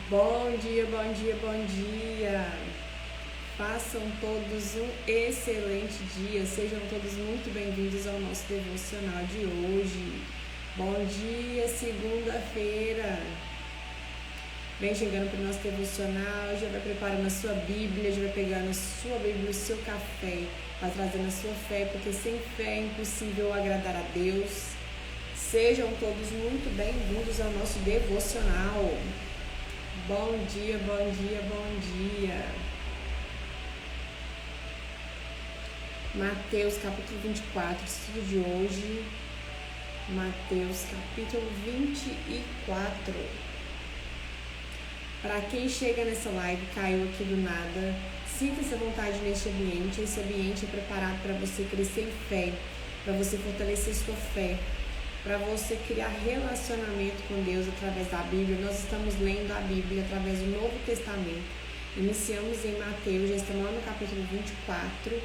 Bom dia, bom dia, bom dia! Façam todos um excelente dia, sejam todos muito bem-vindos ao nosso devocional de hoje. Bom dia, segunda-feira! Vem chegando para o nosso devocional, já vai preparando a sua Bíblia, já vai pegando a sua Bíblia, o seu café, vai trazendo a sua fé, porque sem fé é impossível agradar a Deus. Sejam todos muito bem-vindos ao nosso devocional. Bom dia, bom dia, bom dia. Mateus capítulo 24, estudo de hoje. Mateus capítulo 24. Para quem chega nessa live, caiu aqui do nada, sinta-se à vontade neste ambiente. Esse ambiente é preparado para você crescer em fé, para você fortalecer sua fé, para você criar relacionamento com Deus através da Bíblia. Nós estamos lendo a Bíblia através do Novo Testamento. Iniciamos em Mateus, já estamos lá no capítulo 24.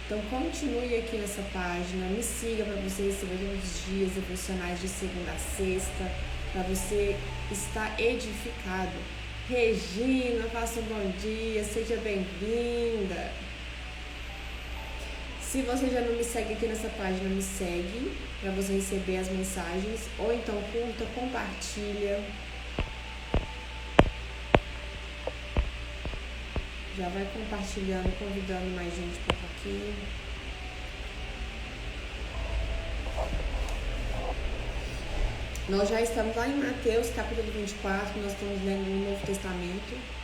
Então continue aqui nessa página, me siga para você receber todos os dias devocionais de segunda a sexta, para você estar edificado. Regina, faça um bom dia, seja bem-vinda. Se você já não me segue aqui nessa página, me segue para você receber as mensagens, ou então curta, compartilha. Já vai compartilhando, convidando mais gente para estar aqui. Nós já estamos lá em Mateus capítulo 24, nós estamos lendo o Novo Testamento.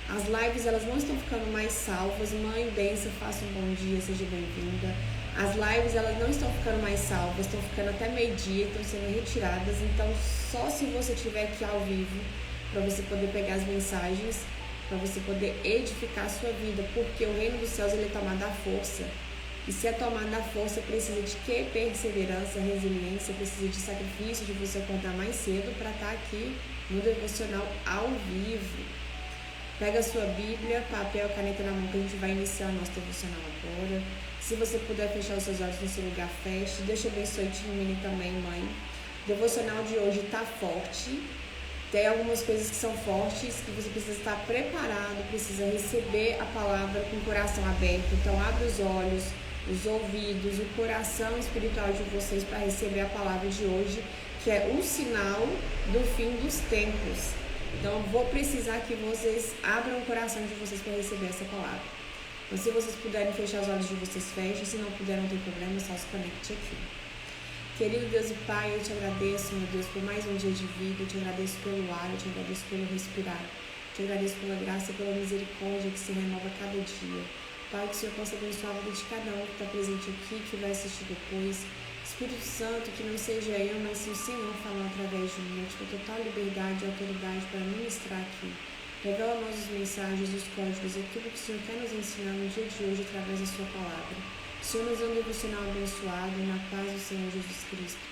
As lives, elas não estão ficando mais salvas. Mãe Benção, faça um bom dia, seja bem-vinda. As lives, elas não estão ficando mais salvas, estão ficando até meio-dia, estão sendo retiradas. Então, só se você estiver aqui ao vivo, para você poder pegar as mensagens, para você poder edificar a sua vida, porque o reino dos céus, ele é tomado à força. E se é tomado à força, precisa de quê? Perseverança, resiliência, precisa de sacrifício, de você acordar mais cedo para estar aqui no devocional ao vivo. Pega a sua Bíblia, papel, caneta na mão, que a gente vai iniciar o nosso devocional agora. Se você puder fechar os seus olhos no seu lugar, feche. Deus te abençoe, te ilumine também, mãe. O devocional de hoje está forte. Tem algumas coisas que são fortes, que você precisa estar preparado, precisa receber a palavra com o coração aberto. Então, abre os olhos, os ouvidos, o coração espiritual de vocês para receber a palavra de hoje, que é um sinal do fim dos tempos. Então, vou precisar que vocês abram o coração de vocês para receber essa palavra. Então, se vocês puderem fechar os olhos de vocês, fechem. Se não puderem, não tem problema, só se conecte aqui. Querido Deus e Pai, eu te agradeço, meu Deus, por mais um dia de vida. Eu te agradeço pelo ar, eu te agradeço pelo respirar. Eu te agradeço pela graça e pela misericórdia que se renova cada dia. Pai, que o Senhor possa abençoar a vida de cada um que está presente aqui, que vai assistir depois. Espírito Santo, que não seja eu, mas sim o Senhor falando através de mim. Eu te dou total liberdade e autoridade para ministrar aqui. Revela nós as mensagens, os códigos, aquilo que o Senhor quer nos ensinar no dia de hoje através da sua palavra. O Senhor nos dê um devocional abençoado na paz do Senhor Jesus Cristo.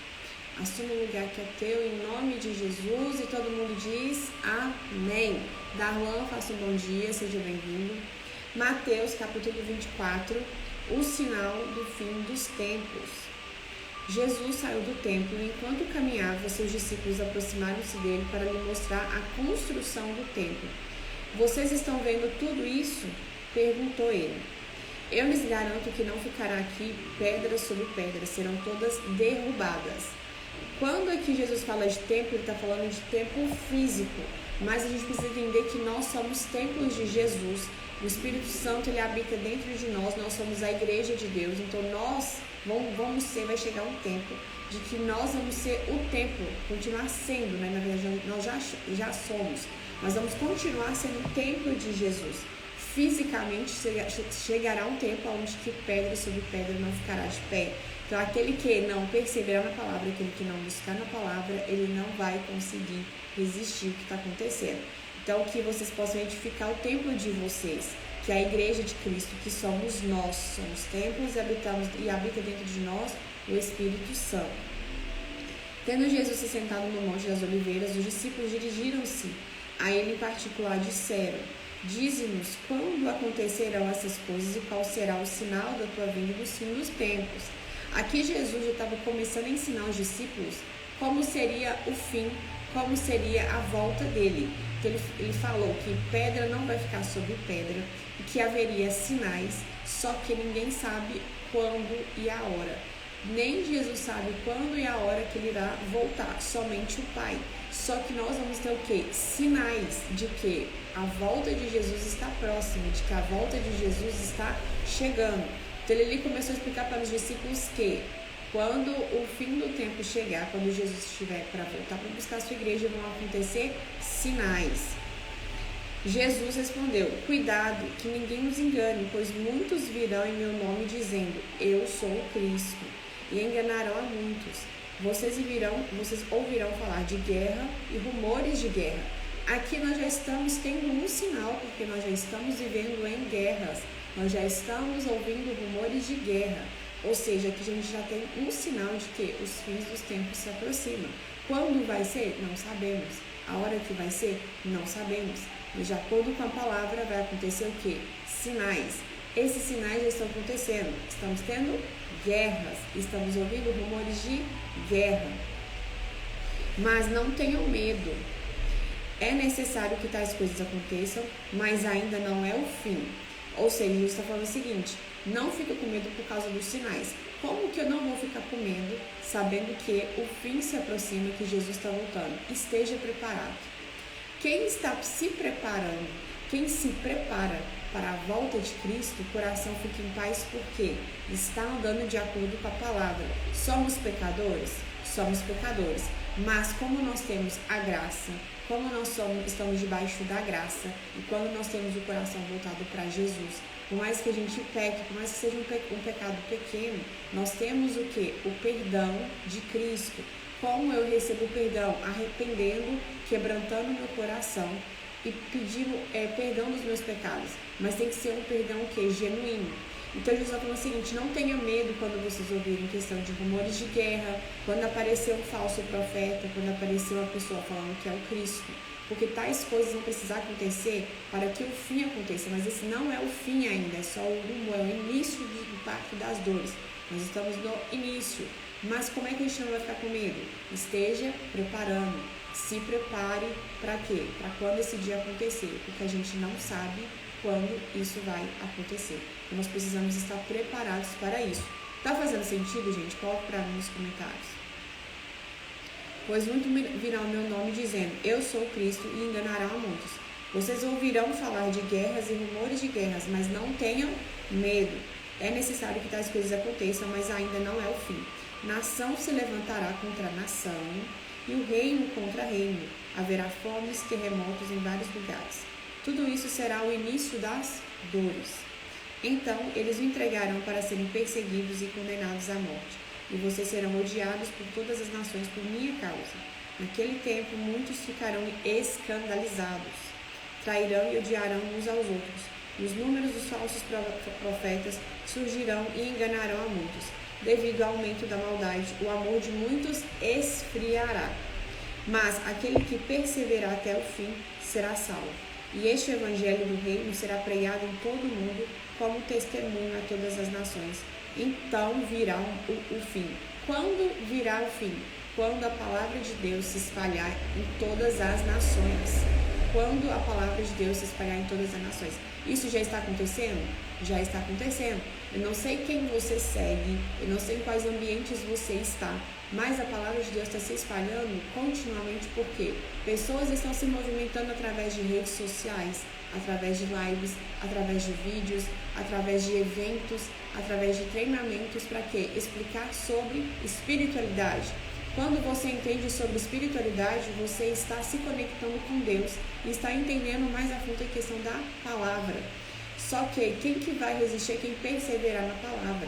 Assuma o lugar que é teu em nome de Jesus, e todo mundo diz amém. Darlan, faça um bom dia, seja bem-vindo. Mateus capítulo 24, o sinal do fim dos tempos. Jesus saiu do templo e, enquanto caminhava, seus discípulos aproximaram-se dele para lhe mostrar a construção do templo. Vocês estão vendo tudo isso? Perguntou ele. Eu lhes garanto que não ficará aqui pedra sobre pedra, serão todas derrubadas. Quando aqui Jesus fala de templo, ele está falando de templo físico, mas a gente precisa entender que nós somos templos de Jesus. O Espírito Santo, ele habita dentro de nós, nós somos a igreja de Deus. Então vai chegar um tempo de que nós vamos ser o templo, continuar sendo, né? Na verdade, nós já somos, mas vamos continuar sendo o templo de Jesus. Fisicamente chegará um tempo onde que pedra sobre pedra não ficará de pé. Então, aquele que não perseverar na palavra, aquele que não buscar na palavra, ele não vai conseguir resistir o que está acontecendo. Então, que vocês possam edificar o templo de vocês, que é a igreja de Cristo, que somos nós, somos templos e habita dentro de nós o Espírito Santo. Tendo Jesus se sentado no Monte das Oliveiras, os discípulos dirigiram-se a ele em particular, disseram: dize-nos quando acontecerão essas coisas e qual será o sinal da tua vinda e do fim dos tempos. Aqui Jesus já estava começando a ensinar os discípulos como seria o fim, como seria a volta dele. Então ele falou que pedra não vai ficar sobre pedra e que haveria sinais, só que ninguém sabe quando e a hora. Nem Jesus sabe quando e a hora que ele irá voltar, somente o Pai. Só que nós vamos ter o quê? Sinais de que a volta de Jesus está próxima, de que a volta de Jesus está chegando. Então ele começou a explicar para os discípulos que quando o fim do tempo chegar, quando Jesus estiver para voltar para buscar a sua igreja, vão acontecer sinais. Jesus respondeu: cuidado, que ninguém nos engane, pois muitos virão em meu nome dizendo, eu sou o Cristo, e enganarão a muitos. Vocês ouvirão falar de guerra e rumores de guerra. Aqui nós já estamos tendo um sinal, porque nós já estamos vivendo em guerras. Nós já estamos ouvindo rumores de guerra. Ou seja, aqui a gente já tem um sinal de que os fins dos tempos se aproximam. Quando vai ser? Não sabemos. A hora que vai ser? Não sabemos. Mas de acordo com a palavra vai acontecer o quê? Sinais. Esses sinais já estão acontecendo. Estamos tendo guerras. Estamos ouvindo rumores de guerra. Mas não tenham medo. É necessário que tais coisas aconteçam, mas ainda não é o fim. Ou seja, Jesus está falando o seguinte: não fica com medo por causa dos sinais. Como que eu não vou ficar com medo, sabendo que o fim se aproxima, que Jesus está voltando? Esteja preparado. Quem está se preparando, quem se prepara para a volta de Cristo, o coração fica em paz porque está andando de acordo com a palavra. Somos pecadores? Somos pecadores. Mas como nós temos a graça, como nós estamos debaixo da graça, e quando nós temos o coração voltado para Jesus, por mais que a gente peque, por mais que seja um pecado pequeno, nós temos o quê? O perdão de Cristo. Como eu recebo o perdão? Arrependendo, quebrantando meu coração e pedindo perdão dos meus pecados. Mas tem que ser um perdão o quê? Genuíno. Então Jesus falou o seguinte: não tenha medo quando vocês ouvirem questão de rumores de guerra, quando aparecer um falso profeta, quando aparecer uma pessoa falando que é o Cristo. Porque tais coisas vão precisar acontecer para que o fim aconteça. Mas esse não é o fim ainda, é só o rumo, é o início do parto das dores. Nós estamos no início. Mas como é que a gente não vai ficar com medo? Esteja preparando. Se prepare para quê? Para quando esse dia acontecer. Porque a gente não sabe quando isso vai acontecer. Então nós precisamos estar preparados para isso. Tá fazendo sentido, gente? Coloque para mim nos comentários. Pois muitos virão meu nome dizendo, eu sou Cristo, e enganarão a muitos. Vocês ouvirão falar de guerras e rumores de guerras, mas não tenham medo. É necessário que tais coisas aconteçam, mas ainda não é o fim. Nação se levantará contra nação, e o reino contra reino. Haverá fomes, terremotos em vários lugares. Tudo isso será o início das dores. Então eles o entregarão para serem perseguidos e condenados à morte. E vocês serão odiados por todas as nações por minha causa. Naquele tempo, muitos ficarão escandalizados, trairão e odiarão uns aos outros. E os números dos falsos profetas surgirão e enganarão a muitos. Devido ao aumento da maldade, o amor de muitos esfriará. Mas aquele que perseverar até o fim será salvo. E este evangelho do reino será pregado em todo o mundo como testemunho a todas as nações. Então virá o fim. Quando virá o fim? Quando a palavra de Deus se espalhar em todas as nações. Quando a palavra de Deus se espalhar em todas as nações. Isso já está acontecendo? Já está acontecendo. Eu não sei quem você segue, eu não sei em quais ambientes você está, mas a palavra de Deus está se espalhando continuamente porque pessoas estão se movimentando através de redes sociais, através de lives, através de vídeos, através de eventos, através de treinamentos para quê? Explicar sobre espiritualidade. Quando você entende sobre espiritualidade, você está se conectando com Deus e está entendendo mais a fundo a questão da palavra. Só que quem que vai resistir é quem perseverar na palavra.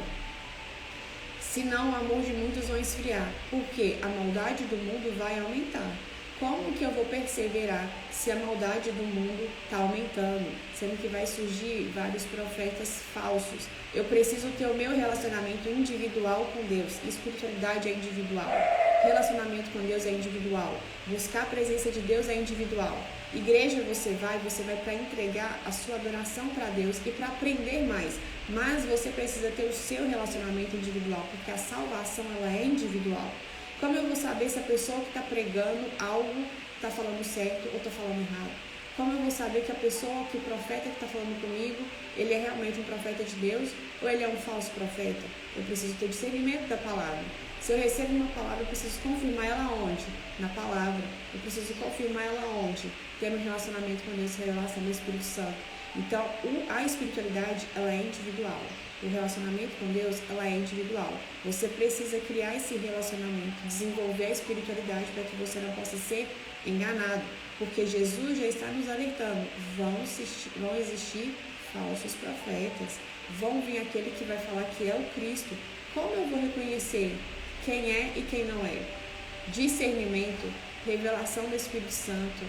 Senão o amor de muitos vai esfriar, porque a maldade do mundo vai aumentar. Como que eu vou perseverar se a maldade do mundo está aumentando? Sendo que vai surgir vários profetas falsos. Eu preciso ter o meu relacionamento individual com Deus. Espiritualidade é individual. Relacionamento com Deus é individual. Buscar a presença de Deus é individual. Igreja você vai para entregar a sua adoração para Deus e para aprender mais. Mas você precisa ter o seu relacionamento individual, porque a salvação ela é individual. Como eu vou saber se a pessoa que está pregando algo está falando certo ou está falando errado? Como eu vou saber que a pessoa, que o profeta que está falando comigo, ele é realmente um profeta de Deus ou ele é um falso profeta? Eu preciso ter discernimento da palavra. Se eu recebo uma palavra, eu preciso confirmar ela onde? Na palavra. Eu preciso confirmar ela onde? Tendo um relacionamento com Deus, revelação do Espírito Santo. Então, a espiritualidade, ela é individual. O relacionamento com Deus, ela é individual. Você precisa criar esse relacionamento, desenvolver a espiritualidade para que você não possa ser enganado. Porque Jesus já está nos alertando. Vão existir falsos profetas. Vão vir aquele que vai falar que é o Cristo. Como eu vou reconhecer quem é e quem não é? Discernimento, revelação do Espírito Santo,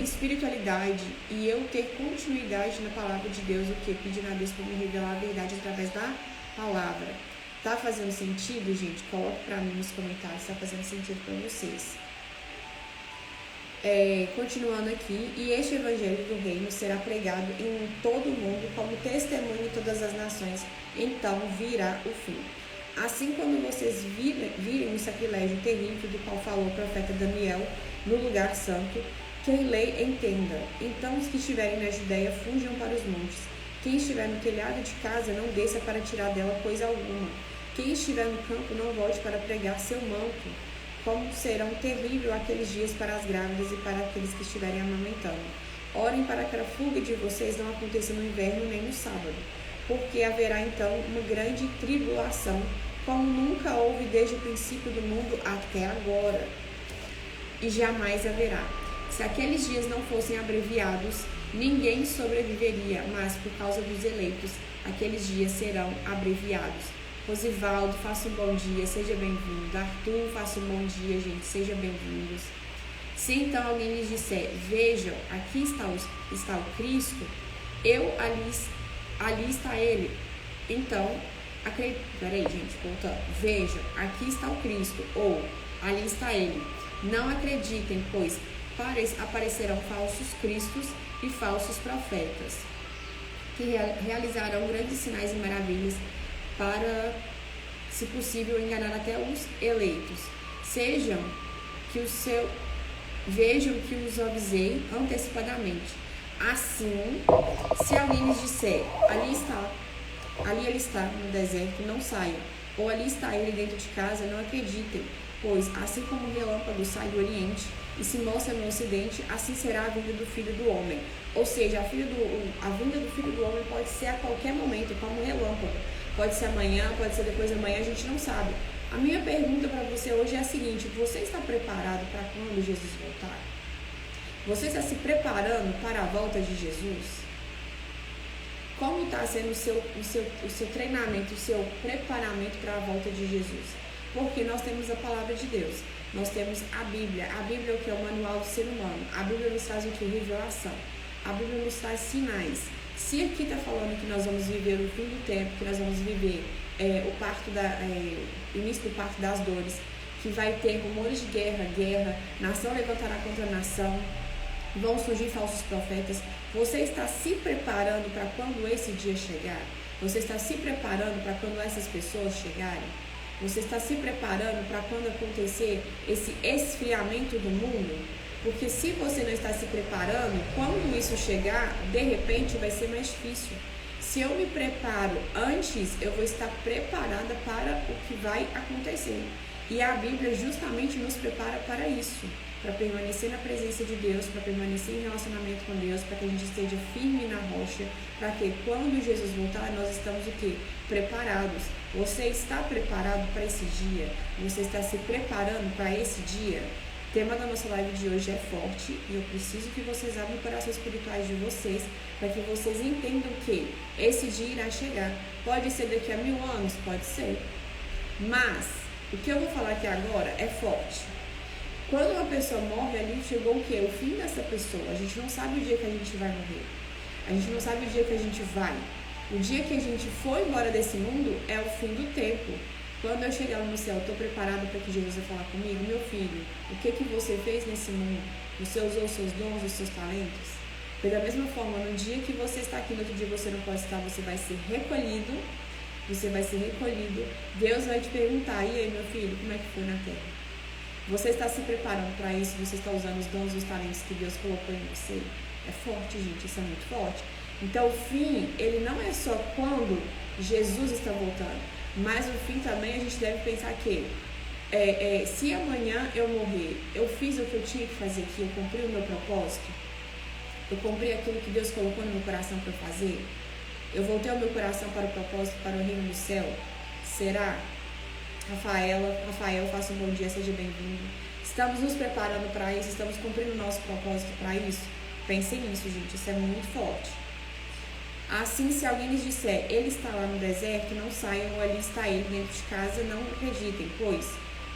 espiritualidade e eu ter continuidade na palavra de Deus, o que? Pedindo a Deus para me revelar a verdade através da palavra. Tá fazendo sentido, gente? Coloque para mim nos comentários se tá fazendo sentido para vocês. Continuando aqui, e este evangelho do reino será pregado em todo o mundo como testemunho em todas as nações, então virá o fim. Assim, quando vocês virem o sacrilégio terrível do qual falou o profeta Daniel no lugar santo, quem lê, entenda. Então, os que estiverem na Judéia, fujam para os montes. Quem estiver no telhado de casa, não desça para tirar dela coisa alguma. Quem estiver no campo, não volte para pregar seu manto. Como serão terríveis aqueles dias para as grávidas e para aqueles que estiverem amamentando. Orem para que a fuga de vocês não aconteça no inverno nem no sábado, porque haverá então uma grande tribulação, como nunca houve desde o princípio do mundo até agora, e jamais haverá. Se aqueles dias não fossem abreviados, ninguém sobreviveria, mas por causa dos eleitos, aqueles dias serão abreviados. Rosivaldo, faça um bom dia, seja bem-vindo. Arthur, faça um bom dia, gente, sejam bem-vindos. Se então alguém lhes disser, vejam, aqui está o Cristo, ali está ele. Então, peraí, gente, voltando. Vejam, aqui está o Cristo, ou ali está ele. Não acreditem, pois aparecerão falsos cristos e falsos profetas, que realizarão grandes sinais e maravilhas para, se possível, enganar até os eleitos. Vejam que os avisei antecipadamente. Assim, se alguém lhes disser, ali ele está no deserto, não saiam, ou ali está ele dentro de casa, não acreditem, pois assim como o relâmpago sai do Oriente e se mostra no Ocidente, assim será a vinda do Filho do Homem. Ou seja, a vinda do Filho do Homem pode ser a qualquer momento, como um relâmpago. Pode ser amanhã, pode ser depois de amanhã, a gente não sabe. A minha pergunta para você hoje é a seguinte: você está preparado para quando Jesus voltar? Você está se preparando para a volta de Jesus? Como está sendo o seu treinamento, o seu preparamento para a volta de Jesus? Porque nós temos a palavra de Deus, nós temos a Bíblia é o que é o manual do ser humano. A Bíblia nos traz o que? Revelação. A Bíblia nos traz sinais. Se aqui está falando que nós vamos viver o fim do tempo, que nós vamos viver o início do parto das dores, que vai ter rumores de guerra, nação levantará contra nação, vão surgir falsos profetas. Você está se preparando para quando esse dia chegar? Você está se preparando para quando essas pessoas chegarem? Você está se preparando para quando acontecer esse esfriamento do mundo? Porque se você não está se preparando, quando isso chegar, de repente vai ser mais difícil. Se eu me preparo antes, eu vou estar preparada para o que vai acontecer. E a Bíblia justamente nos prepara para isso, para permanecer na presença de Deus, para permanecer em relacionamento com Deus, para que a gente esteja firme na rocha, para que quando Jesus voltar, nós estamos o quê? Preparados. Você está preparado para esse dia? Você está se preparando para esse dia? O tema da nossa live de hoje é forte e eu preciso que vocês abram o coração espirituais de vocês para que vocês entendam que esse dia irá chegar. Pode ser daqui a 1000 anos? Pode ser. Mas o que eu vou falar aqui agora é forte. Quando uma pessoa morre, ali chegou o quê? O fim dessa pessoa. A gente não sabe o dia que a gente vai morrer. A gente não sabe o dia que a gente vai. O dia que a gente for embora desse mundo é o fim do tempo. Quando eu chegar no céu, estou preparada para que Jesus vai falar comigo? Meu filho, o que você fez nesse mundo? Você usou os seus dons, os seus talentos? Da mesma forma, no dia que você está aqui, no outro dia você não pode estar, você vai ser recolhido. Você vai ser recolhido. Deus vai te perguntar, e aí, meu filho, como é que foi na terra? Você está se preparando para isso? Você está usando os dons e os talentos que Deus colocou em você? É forte, gente, isso é muito forte. Então, o fim, ele não é só quando Jesus está voltando, mas o fim também a gente deve pensar que se amanhã eu morrer, eu fiz o que eu tinha que fazer aqui, eu cumpri o meu propósito, eu cumpri aquilo que Deus colocou no meu coração para fazer, eu voltei o meu coração para o propósito, para o reino do céu. Será? Rafael, faça um bom dia, seja bem-vindo. Estamos nos preparando para isso, estamos cumprindo o nosso propósito para isso. Pensem nisso, gente, isso é muito forte. Assim, se alguém lhes disser, ele está lá no deserto, não saiam, ou ali está ele dentro de casa, não acreditem, pois,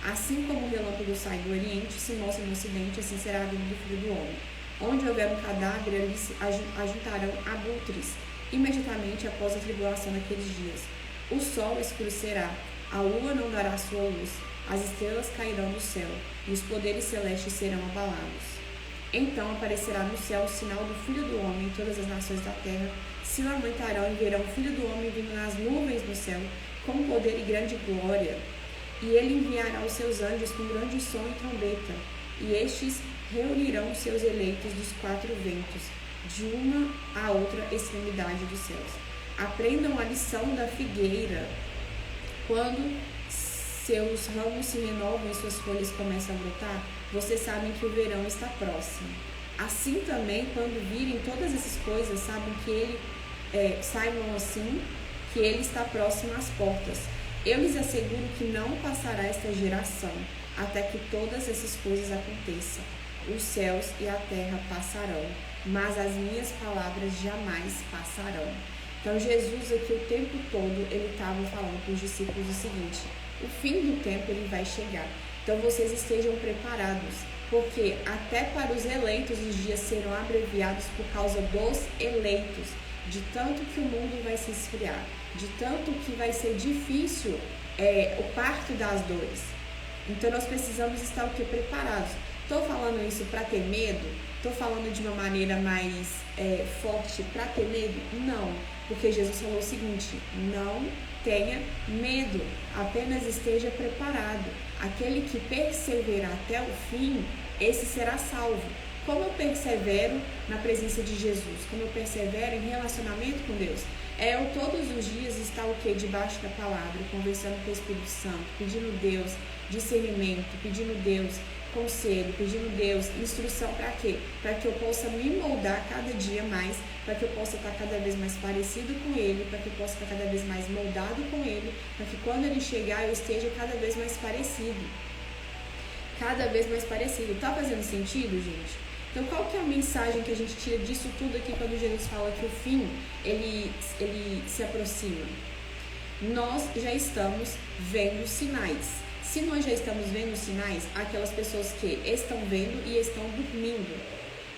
assim como o relâmpago sai do oriente e se mostra no ocidente, assim será a vida do Filho do Homem. Onde houver um cadáver, ali se ajuntarão abutres, imediatamente após a tribulação daqueles dias. O sol escurecerá, a lua não dará sua luz, as estrelas cairão do céu, e os poderes celestes serão abalados. Então aparecerá no céu o sinal do Filho do Homem, e todas as nações da terra se lamentarão e verão o Filho do Homem vindo nas nuvens do céu, com poder e grande glória. E ele enviará os seus anjos com grande som e trombeta, e estes reunirão os seus eleitos dos quatro ventos, de uma a outra extremidade dos céus. Aprendam a lição da figueira. Quando seus ramos se renovam e suas folhas começam a brotar, vocês sabem que o verão está próximo. Assim também, quando virem todas essas coisas, saibam assim que ele está próximo às portas. Eu lhes asseguro que não passará esta geração até que todas essas coisas aconteçam. Os céus e a terra passarão, mas as minhas palavras jamais passarão. Então, Jesus aqui o tempo todo, ele estava falando para os discípulos o seguinte: o fim do tempo ele vai chegar. Então, vocês estejam preparados, porque até para os eleitos os dias serão abreviados por causa dos eleitos, de tanto que o mundo vai se esfriar, de tanto que vai ser difícil o parto das dores. Então, nós precisamos estar o quê? Preparados. Estou falando isso para ter medo? Estou falando de uma maneira mais forte para ter medo? Não, porque Jesus falou o seguinte: não tenha medo, apenas esteja preparado. Aquele que perseverar até o fim, esse será salvo. Como eu persevero na presença de Jesus? Como eu persevero em relacionamento com Deus? Eu todos os dias estar o quê? Debaixo da palavra, conversando com o Espírito Santo, pedindo Deus discernimento, pedindo Deus conselho, pedindo Deus instrução para quê? Para que eu possa me moldar cada dia mais, para que eu possa estar cada vez mais parecido com Ele, para que eu possa estar cada vez mais moldado com Ele, para que quando Ele chegar eu esteja cada vez mais parecido. Cada vez mais parecido. Tá fazendo sentido, gente? Então, qual que é a mensagem que a gente tira disso tudo aqui quando Jesus fala que o fim, ele se aproxima? Nós já estamos vendo sinais. Se nós já estamos vendo sinais, aquelas pessoas que estão vendo e estão dormindo.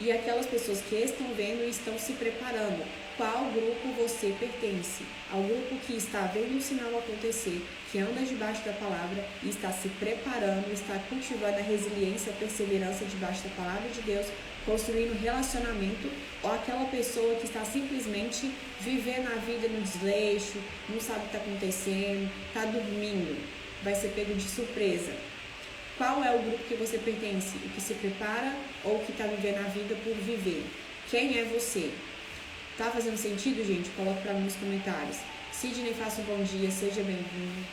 E aquelas pessoas que estão vendo e estão se preparando. Qual grupo você pertence? Ao grupo que está vendo o sinal acontecer, que anda debaixo da palavra e está se preparando, está cultivando a resiliência, a perseverança debaixo da palavra de Deus, construindo relacionamento, ou aquela pessoa que está simplesmente vivendo a vida no desleixo, não sabe o que está acontecendo, está dormindo, vai ser pego de surpresa. Qual é o grupo que você pertence? O que se prepara ou o que está vivendo a vida por viver? Quem é você? Tá fazendo sentido, gente? Coloque para mim nos comentários. Sidney, faça um bom dia, seja bem-vindo.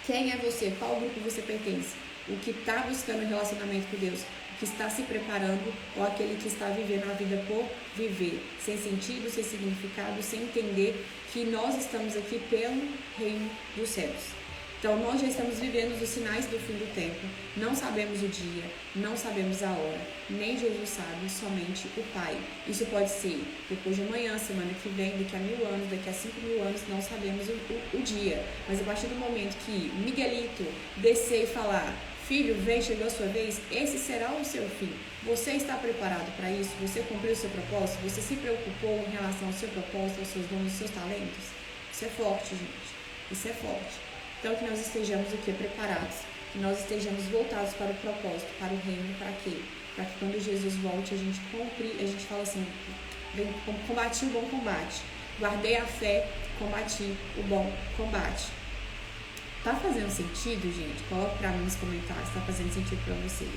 Quem é você? Qual grupo você pertence? O que está buscando relacionamento com Deus? O que está se preparando ou aquele que está vivendo a vida por viver? Sem sentido, sem significado, sem entender que nós estamos aqui pelo reino dos céus. Então, nós já estamos vivendo os sinais do fim do tempo. Não sabemos o dia, não sabemos a hora, nem Jesus sabe, somente o Pai. Isso pode ser depois de amanhã, semana que vem, daqui a 1000 anos, daqui a 5.000 anos, não sabemos o dia. Mas a partir do momento que Miguelito descer e falar: filho, vem, chegou a sua vez, esse será o seu fim. Você está preparado para isso? Você cumpriu o seu propósito? Você se preocupou em relação ao seu propósito, aos seus dons, aos seus talentos? Isso é forte, gente. Isso é forte. Então, que nós estejamos aqui preparados, que nós estejamos voltados para o propósito, para o reino, para quê? Para que quando Jesus volte, a gente fala assim: combati o bom combate, guardei a fé, combati o bom combate. Tá fazendo sentido, gente? Coloque pra mim nos comentários, tá fazendo sentido pra vocês.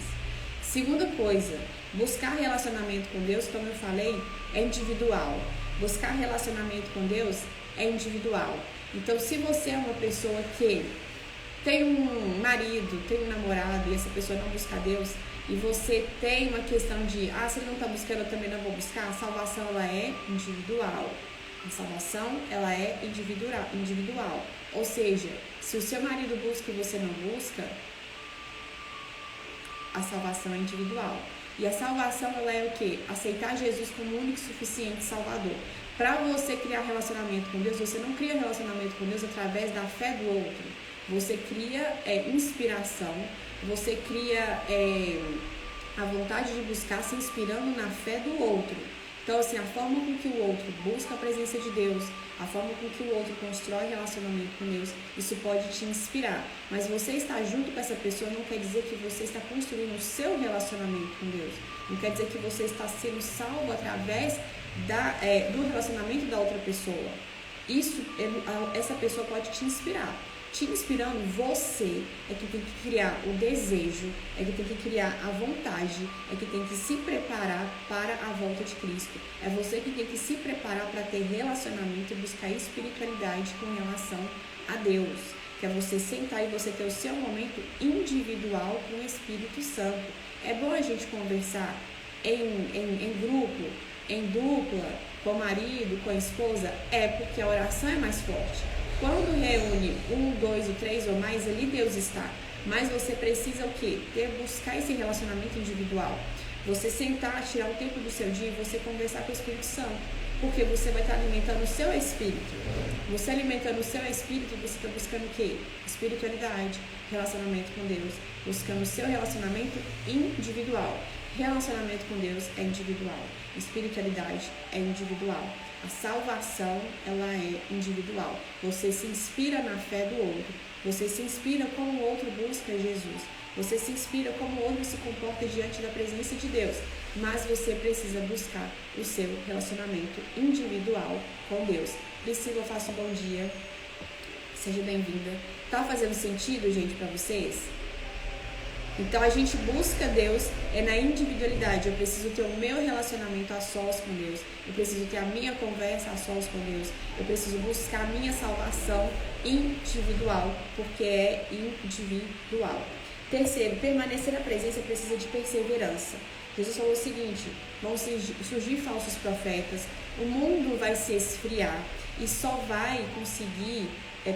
Segunda coisa, buscar relacionamento com Deus, como eu falei, é individual. Buscar relacionamento com Deus é individual. Então, se você é uma pessoa que tem um marido, tem um namorado e essa pessoa não busca Deus, e você tem uma questão de, se ele não está buscando, eu também não vou buscar, a salvação ela é individual. A salvação ela é individual. Ou seja, se o seu marido busca e você não busca, a salvação é individual. E a salvação ela é o quê? Aceitar Jesus como o único e suficiente Salvador. Para você criar relacionamento com Deus, você não cria relacionamento com Deus através da fé do outro. Você cria inspiração, você cria a vontade de buscar se inspirando na fé do outro. Então, assim, a forma com que o outro busca a presença de Deus, a forma com que o outro constrói relacionamento com Deus, isso pode te inspirar. Mas você estar junto com essa pessoa não quer dizer que você está construindo o seu relacionamento com Deus. Não quer dizer que você está sendo salvo através do relacionamento da outra pessoa. Essa pessoa pode te inspirar. Te inspirando, você é que tem que criar o desejo, é que tem que criar a vontade, é que tem que se preparar para a volta de Cristo. É você que tem que se preparar para ter relacionamento e buscar espiritualidade com relação a Deus. Que é você sentar e você ter o seu momento individual com o Espírito Santo. É bom a gente conversar em grupo, em dupla, com o marido, com a esposa, porque a oração é mais forte. Quando reúne 1, 2 ou 3 ou mais, ali Deus está. Mas você precisa o quê? Buscar esse relacionamento individual. Você sentar, tirar o tempo do seu dia e você conversar com o Espírito Santo. Porque você vai estar alimentando o seu espírito. Você alimentando o seu espírito, você está buscando o quê? Espiritualidade, relacionamento com Deus. Buscando o seu relacionamento individual. Relacionamento com Deus é individual. Espiritualidade é individual. A salvação, ela é individual. Você se inspira na fé do outro. Você se inspira como o outro busca Jesus. Você se inspira como o outro se comporta diante da presença de Deus. Mas você precisa buscar o seu relacionamento individual com Deus. Priscila, faça um bom dia. Seja bem-vinda. Tá fazendo sentido, gente, para vocês? Então a gente busca Deus na individualidade. Eu preciso ter o meu relacionamento a sós com Deus. Eu preciso ter a minha conversa a sós com Deus. Eu preciso buscar a minha salvação individual, porque é individual. Terceiro, permanecer na presença precisa de perseverança. Jesus falou o seguinte: vão surgir falsos profetas, o mundo vai se esfriar e só vai conseguir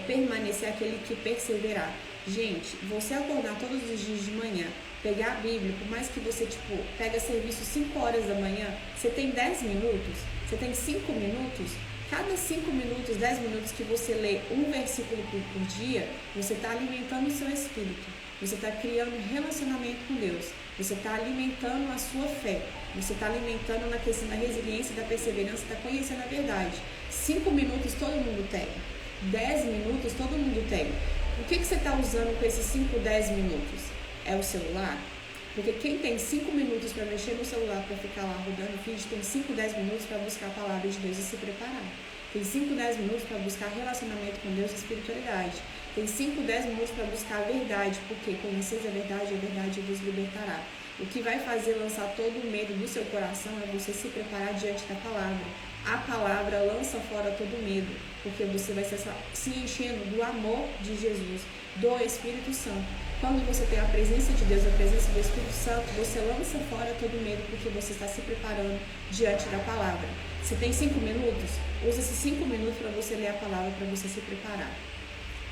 permanecer aquele que perseverar. Gente, você acordar todos os dias de manhã, pegar a Bíblia, por mais que você pega serviço 5 horas da manhã, você tem 10 minutos, você tem 5 minutos, cada 5 minutos, 10 minutos que você lê um versículo por dia, você está alimentando o seu espírito, você está criando um relacionamento com Deus, você está alimentando a sua fé, você está alimentando na questão da resiliência, da perseverança, está conhecendo a verdade. 5 minutos todo mundo tem, 10 minutos todo mundo tem. O que você está usando com esses 5, 10 minutos? É o celular? Porque quem tem 5 minutos para mexer no celular, para ficar lá rodando o feed, tem 5, 10 minutos para buscar a palavra de Deus e se preparar. Tem 5, 10 minutos para buscar relacionamento com Deus e espiritualidade. Tem 5, 10 minutos para buscar a verdade, porque conheceis a verdade vos libertará. O que vai fazer lançar todo o medo do seu coração é você se preparar diante da palavra. A palavra lança fora todo medo, porque você vai se enchendo do amor de Jesus, do Espírito Santo. Quando você tem a presença de Deus, a presença do Espírito Santo, você lança fora todo medo, porque você está se preparando diante da palavra. Você tem 5 minutos? Usa esses 5 minutos para você ler a palavra, para você se preparar.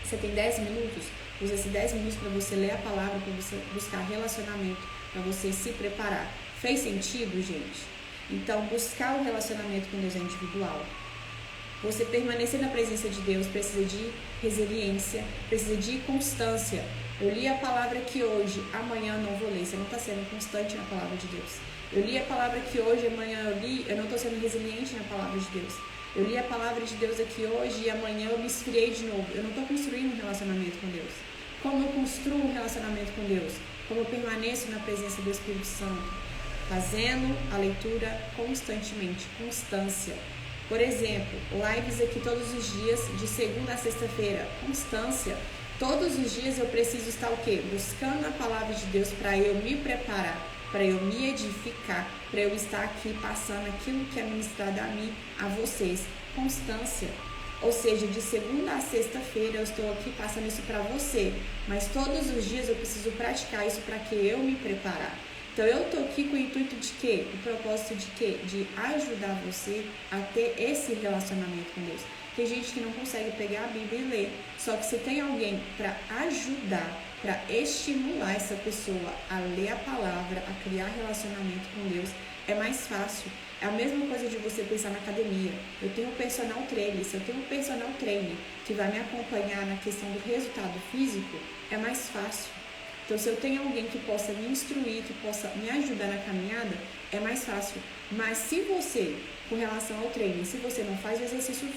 Você tem 10 minutos? Usa esses 10 minutos para você ler a palavra, para você buscar relacionamento, para você se preparar. Fez sentido, gente? Então, buscar o relacionamento com Deus é individual. Você permanecer na presença de Deus precisa de resiliência, precisa de constância. Eu li a palavra aqui hoje, amanhã eu não vou ler. Você não está sendo constante na palavra de Deus. Eu li a palavra aqui hoje, amanhã eu não estou sendo resiliente na palavra de Deus. Eu li a palavra de Deus aqui hoje e amanhã eu me esfriei de novo. Eu não estou construindo um relacionamento com Deus. Como eu construo um relacionamento com Deus? Como eu permaneço na presença do Espírito Santo? Fazendo a leitura constantemente, constância. Por exemplo, lives aqui todos os dias, de segunda a sexta-feira, constância. Todos os dias eu preciso estar o quê? Buscando a palavra de Deus para eu me preparar, para eu me edificar, para eu estar aqui passando aquilo que é ministrado a mim, a vocês. Constância. Ou seja, de segunda a sexta-feira eu estou aqui passando isso para você, mas todos os dias eu preciso praticar isso para que eu me preparar. Então eu estou aqui com o intuito de quê? O propósito de quê? De ajudar você a ter esse relacionamento com Deus. Tem gente que não consegue pegar a Bíblia e ler, só que se tem alguém para ajudar, para estimular essa pessoa a ler a palavra, a criar relacionamento com Deus, é mais fácil. É a mesma coisa de você pensar na academia. Eu tenho um personal trainer, se eu tenho um personal trainer que vai me acompanhar na questão do resultado físico, é mais fácil. Então, se eu tenho alguém que possa me instruir, que possa me ajudar na caminhada, é mais fácil. Mas se você, com relação ao treino, se você não faz o exercício,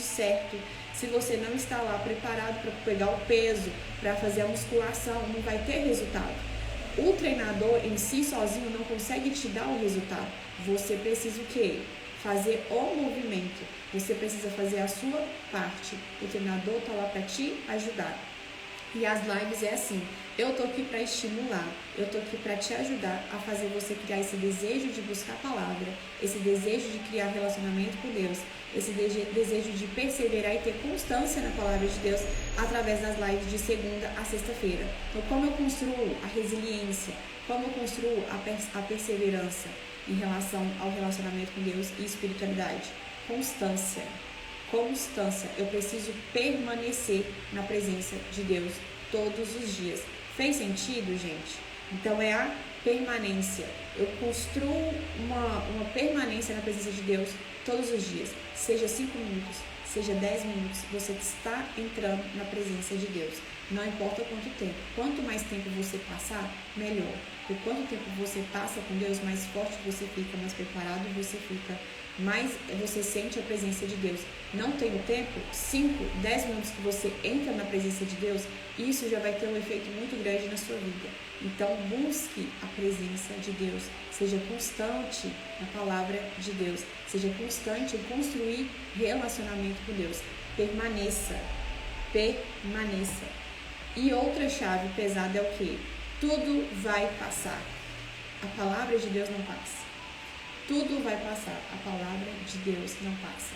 certo, se você não está lá preparado para pegar o peso, para fazer a musculação, não vai ter resultado. O treinador em si sozinho não consegue te dar o resultado. Você precisa o quê? Fazer o movimento. Você precisa fazer a sua parte. O treinador está lá para te ajudar. E as lives é assim, eu tô aqui para estimular, eu tô aqui para te ajudar a fazer você criar esse desejo de buscar a palavra, esse desejo de criar relacionamento com Deus, esse desejo de perseverar e ter constância na palavra de Deus através das lives de segunda a sexta-feira. Então, como eu construo a resiliência, como eu construo a perseverança em relação ao relacionamento com Deus e espiritualidade? Constância. Eu preciso permanecer na presença de Deus todos os dias. Fez sentido, gente? Então é a permanência. Eu construo uma permanência na presença de Deus todos os dias. Seja 5 minutos, seja 10 minutos, você está entrando na presença de Deus. Não importa quanto tempo. Quanto mais tempo você passar, melhor. Por quanto tempo você passa com Deus, mais forte você fica, mais preparado você fica, mais você sente a presença de Deus. Não tem o tempo, 5, 10 minutos que você entra na presença de Deus, isso já vai ter um efeito muito grande na sua vida. Então busque a presença de Deus, seja constante na palavra de Deus, seja constante em construir relacionamento com Deus. Permaneça. E outra chave pesada é o quê? Tudo vai passar. A palavra de Deus não passa. Tudo vai passar, a palavra de Deus não passa.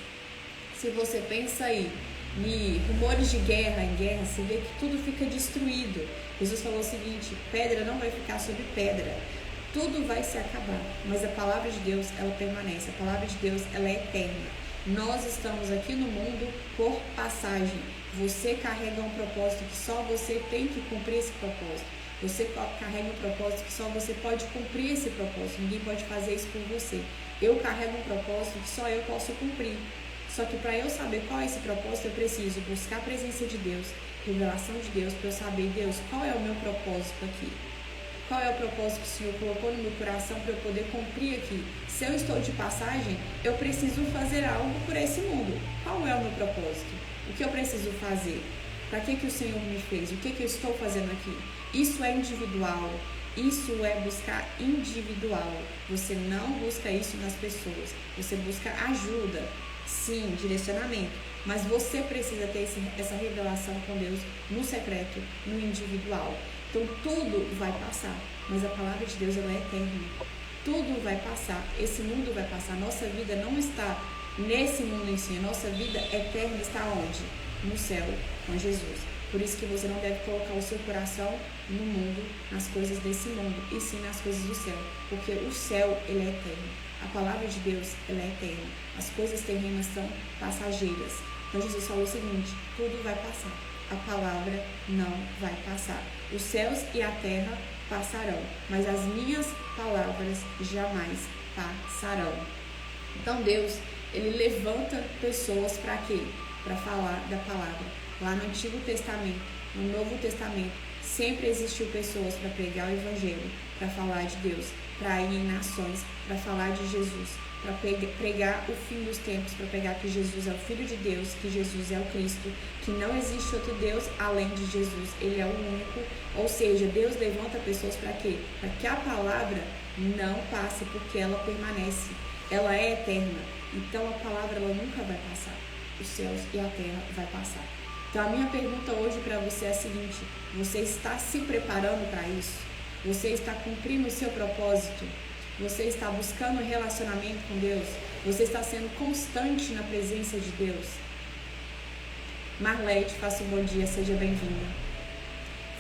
Se você pensa aí em rumores de guerra, você vê que tudo fica destruído. Jesus falou o seguinte, pedra não vai ficar sobre pedra. Tudo vai se acabar, mas a palavra de Deus, ela permanece. A palavra de Deus, ela é eterna. Nós estamos aqui no mundo por passagem. Você carrega um propósito que só você tem que cumprir esse propósito. Você carrega um propósito que só você pode cumprir esse propósito. Ninguém pode fazer isso por você. Eu carrego um propósito que só eu posso cumprir. Só que para eu saber qual é esse propósito, eu preciso buscar a presença de Deus, revelação de Deus, para eu saber, Deus, qual é o meu propósito aqui? Qual é o propósito que o Senhor colocou no meu coração para eu poder cumprir aqui? Se eu estou de passagem, eu preciso fazer algo por esse mundo. Qual é o meu propósito? O que eu preciso fazer? Para que o Senhor me fez? O que eu estou fazendo aqui? Isso é individual. Isso é buscar individual. Você não busca isso nas pessoas. Você busca ajuda. Sim, direcionamento. Mas você precisa ter essa revelação com Deus no secreto, no individual. Então tudo vai passar. Mas a palavra de Deus, ela é eterna. Tudo vai passar. Esse mundo vai passar. Nossa vida não está nesse mundo em si. A nossa vida eterna está onde? No céu, com Jesus. Por isso que você não deve colocar o seu coração no mundo, nas coisas desse mundo, e sim nas coisas do céu. Porque o céu, ele é eterno. A palavra de Deus, ela é eterna. As coisas terrenas são passageiras. Então Jesus falou o seguinte, tudo vai passar. A palavra não vai passar. Os céus e a terra passarão, mas as minhas palavras jamais passarão. Então Deus, ele levanta pessoas para quê? Para falar da palavra. Lá no Antigo Testamento, no Novo Testamento, sempre existiu pessoas para pregar o Evangelho, para falar de Deus, para ir em nações, para falar de Jesus, para pregar o fim dos tempos, para pregar que Jesus é o Filho de Deus, que Jesus é o Cristo, que não existe outro Deus além de Jesus, ele é o único. Ou seja, Deus levanta pessoas para quê? Para que a palavra não passe, porque ela permanece, ela é eterna. Então a palavra, ela nunca vai passar. Os céus e a terra vai passar. Então a minha pergunta hoje para você é a seguinte: você está se preparando para isso? Você está cumprindo o seu propósito? Você está buscando relacionamento com Deus? Você está sendo constante na presença de Deus? Marlete, faça um bom dia, seja bem-vinda.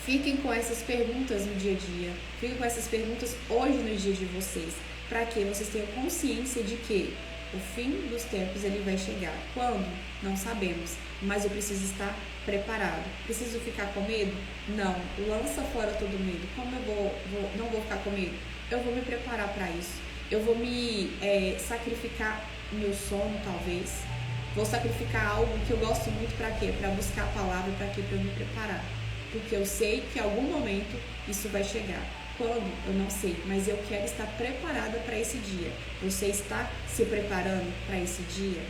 Fiquem com essas perguntas no dia a dia. Fiquem com essas perguntas hoje no dia de vocês. Para que vocês tenham consciência de que o fim dos tempos ele vai chegar. Quando? Não sabemos. Mas eu preciso estar preparado. Preciso ficar com medo? Não. Lança fora todo medo. Como eu não vou ficar com medo? Eu vou me preparar para isso. Eu vou me sacrificar meu sono, talvez. Vou sacrificar algo que eu gosto muito para quê? Para buscar a palavra, para quê? Para eu me preparar. Porque eu sei que em algum momento isso vai chegar. Quando? Eu não sei, mas eu quero estar preparada para esse dia. Você está se preparando para esse dia?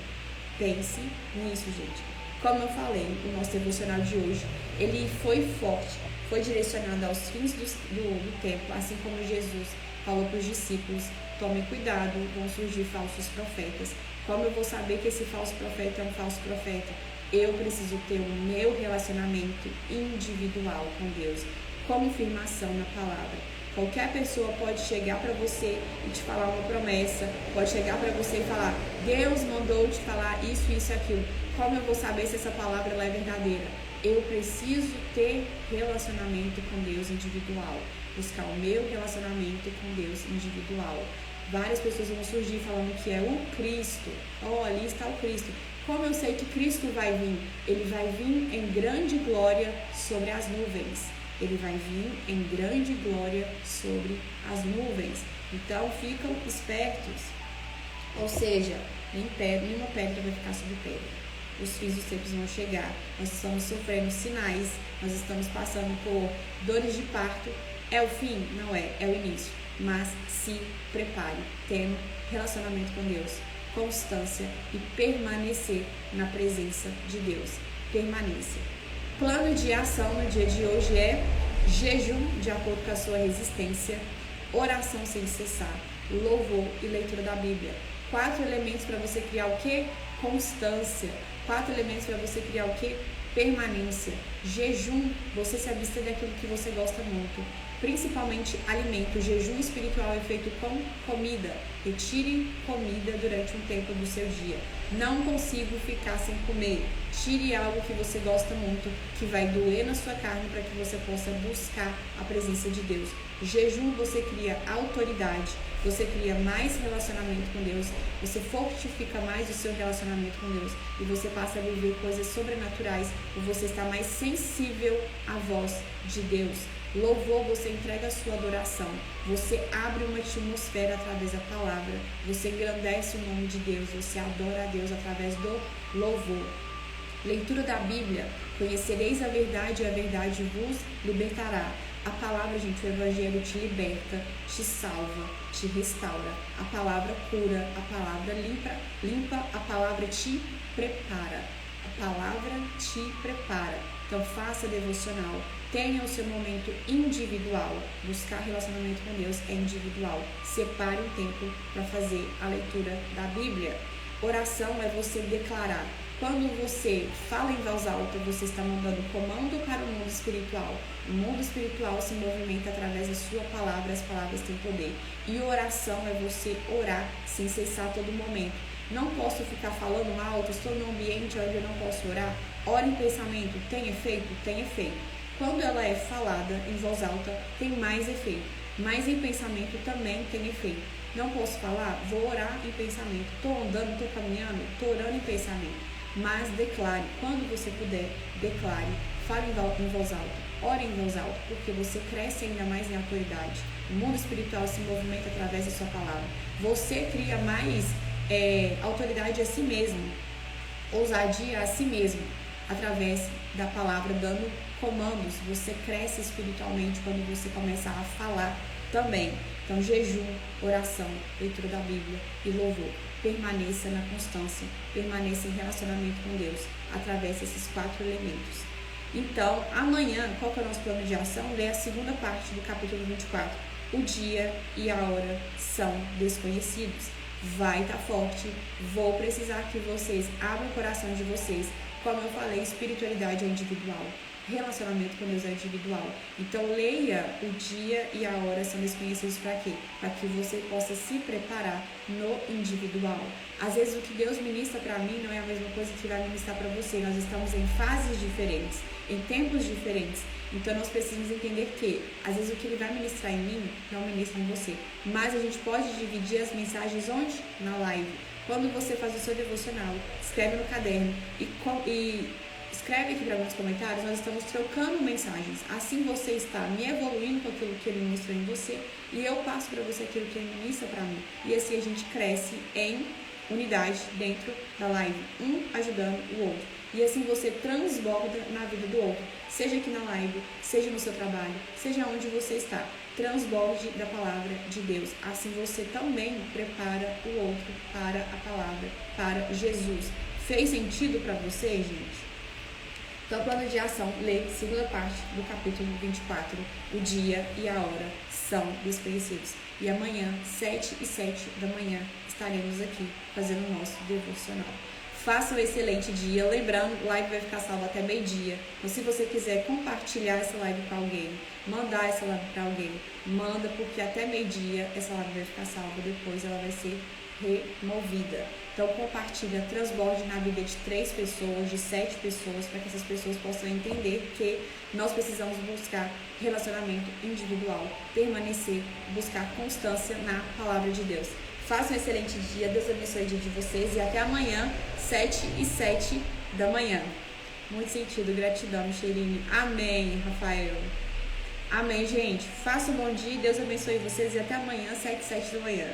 Pense nisso, gente. Como eu falei, o nosso devocional de hoje, ele foi forte, foi direcionado aos fins do tempo, assim como Jesus falou para os discípulos: tomem cuidado, vão surgir falsos profetas. Como eu vou saber que esse falso profeta é um falso profeta? Eu preciso ter o meu relacionamento individual com Deus, confirmação na palavra. Qualquer pessoa pode chegar para você e te falar uma promessa, pode chegar para você e falar: Deus mandou te falar isso, isso e aquilo. Como eu vou saber se essa palavra é verdadeira? Eu preciso ter relacionamento com Deus individual, buscar o meu relacionamento com Deus individual. Várias pessoas vão surgir falando que é o Cristo. Oh, ali está o Cristo. Como eu sei que Cristo vai vir? Ele vai vir em grande glória sobre as nuvens. Ele vai vir em grande glória sobre as nuvens. Então, ficam espertos. Ou seja, nenhuma pedra vai ficar sobre pedra. Os fins dos tempos vão chegar. Nós estamos sofrendo sinais. Nós estamos passando por dores de parto. É o fim? Não é. É o início. Mas se prepare, tendo relacionamento com Deus, constância e permanecer na presença de Deus. Permaneça. Plano de ação no dia de hoje é jejum de acordo com a sua resistência, oração sem cessar, louvor e leitura da Bíblia. 4 elementos para você criar o quê? Constância. 4 elementos para você criar o quê? Permanência. Jejum, você se abster daquilo que você gosta muito. Principalmente alimento. O jejum espiritual é feito com comida. Retire comida durante um tempo do seu dia. Não consigo ficar sem comer. Tire algo que você gosta muito, que vai doer na sua carne, para que você possa buscar a presença de Deus. Jejum, você cria autoridade, você cria mais relacionamento com Deus, você fortifica mais o seu relacionamento com Deus e você passa a viver coisas sobrenaturais, ou você está mais sensível à voz de Deus. Louvor, você entrega a sua adoração, você abre uma atmosfera através da palavra, você engrandece o nome de Deus, você adora a Deus através do louvor. Leitura da Bíblia, conhecereis a verdade e a verdade vos libertará. A palavra, gente, o Evangelho te liberta, te salva, te restaura. A palavra cura, a palavra limpa, a palavra te prepara. A palavra te prepara. Então faça devocional, tenha o seu momento individual. Buscar relacionamento com Deus é individual. Separe um tempo para fazer a leitura da Bíblia. Oração é você declarar. Quando você fala em voz alta, você está mandando comando para o mundo espiritual. O mundo espiritual se movimenta através da sua palavra, as palavras têm poder. E oração é você orar sem cessar a todo momento. Não posso ficar falando alto, estou num ambiente onde eu não posso orar. Ora em pensamento, tem efeito? Tem efeito. Quando ela é falada em voz alta, tem mais efeito. Mas em pensamento também tem efeito. Não posso falar? Vou orar em pensamento. Estou andando, estou caminhando, estou orando em pensamento. Mas declare, quando você puder, declare, fale em voz alta, ore em voz alta, porque você cresce ainda mais em autoridade. O mundo espiritual se movimenta através da sua palavra. Você cria mais autoridade a si mesmo, ousadia a si mesmo, através da palavra, dando comandos. Você cresce espiritualmente quando você começa a falar também. Então, jejum, oração, leitura da Bíblia e louvor. Permaneça na constância, permaneça em relacionamento com Deus, através desses 4 elementos. Então, amanhã, qual que é o nosso plano de ação? Lê a segunda parte do capítulo 24. O dia e a hora são desconhecidos. Vai estar forte, vou precisar que vocês abram o coração de vocês, Como eu falei, espiritualidade é individual. Relacionamento com Deus é individual. Então leia o dia e a hora são desconhecidos para quê? Para que você possa se preparar no individual. Às vezes o que Deus ministra para mim não é a mesma coisa que vai ministrar para você. Nós estamos em fases diferentes, em tempos diferentes. Então nós precisamos entender que às vezes o que Ele vai ministrar em mim não ministra em você. Mas a gente pode dividir as mensagens onde? Na live. Quando você faz o seu devocional, escreve no caderno e escreve aqui para mim nos comentários, nós estamos trocando mensagens. Assim você está me evoluindo com aquilo que Ele ministrou em você e eu passo para você aquilo que Ele ministra para mim. E assim a gente cresce em unidade dentro da live, um ajudando o outro. E assim você transborda na vida do outro, seja aqui na live, seja no seu trabalho, seja onde você está. Transborde da palavra de Deus. Assim você também prepara o outro para a palavra, para Jesus. Fez sentido para você, gente? Então, plano de ação, lê segunda parte do capítulo 24. O dia e a hora são desconhecidos. E amanhã, 7h07 da manhã, estaremos aqui fazendo o nosso devocional. Faça um excelente dia. Lembrando, a live vai ficar salva até meio-dia. Então, se você quiser compartilhar essa live para alguém, mandar essa live para alguém, manda, porque até meio-dia essa live vai ficar salva. Depois ela vai ser removida. Então compartilha, transborde na vida de 3 pessoas, de 7 pessoas, para que essas pessoas possam entender que nós precisamos buscar relacionamento individual, permanecer, buscar constância na palavra de Deus. Faça um excelente dia, Deus abençoe o dia de vocês e até amanhã, 7h07 da manhã. Muito sentido, gratidão, Micheline. Amém, Rafael. Amém, gente. Faça um bom dia, Deus abençoe vocês e até amanhã, 7h07 da manhã.